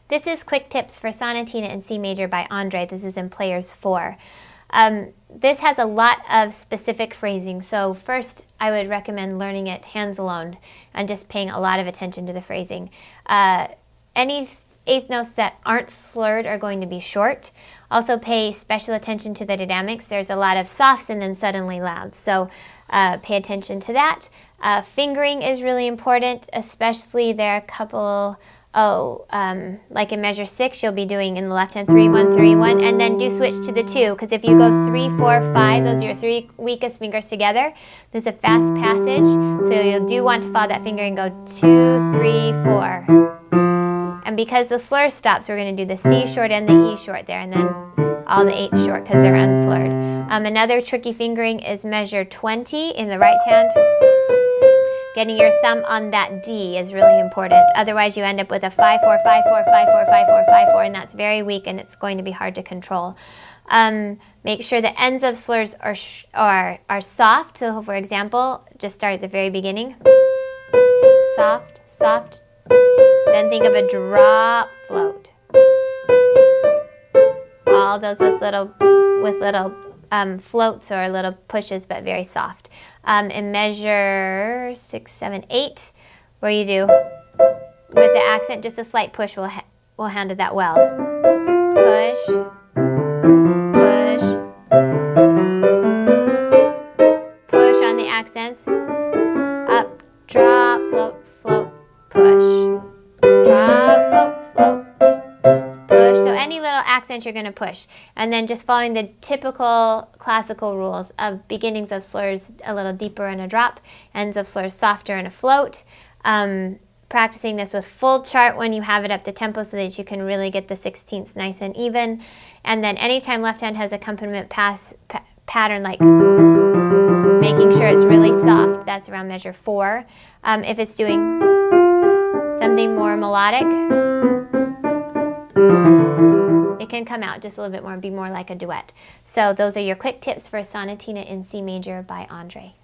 This is Quick Tips for Sonatina in C Major by Andre. This is in Players 4. This has a lot of specific phrasing, so first I would recommend learning it hands alone and just paying a lot of attention to the phrasing. Any eighth notes that aren't slurred are going to be short. Also pay special attention to the dynamics. There's a lot of softs and then suddenly louds, so pay attention to that. Fingering is really important, especially there are a couple, like in measure 6, you'll be doing in the left hand 3, 1, 3, 1, and then do switch to the 2, because if you go 3, 4, 5, those are your 3 weakest fingers together. There's a fast passage, so you do want to follow that finger and go 2, 3, 4. And because the slur stops, we're going to do the C short and the E short there, and then all the 8s short because they're unslurred. Another tricky fingering is measure 20 in the right hand. Getting your thumb on that D is really important. Otherwise, you end up with a 5, 4, 5, 4, 5, 4, 5, 4, 5, 4, and that's very weak, and it's going to be hard to control. Make sure the ends of slurs are soft. So, for example, just start at the very beginning. Soft, soft. Then think of a drop float. All those with little floats or little pushes, but very soft. In measure 6, 7, 8, where you do with the accent, just a slight push will handle that well. Push, push, push on the accents. Up, drop, float, float, push. Drop, float, float, push. So any little accent you're going to push. And then just following the typical classical rules of beginnings of slurs a little deeper and a drop, ends of slurs softer and a float. Practicing this with full chart when you have it up the tempo so that you can really get the 16ths nice and even. And then anytime left hand has accompaniment pattern, like making sure it's really soft, that's around measure 4. If it's doing something more melodic, it can come out just a little bit more and be more like a duet. So those are your quick tips for Sonatina in C Major by Andre.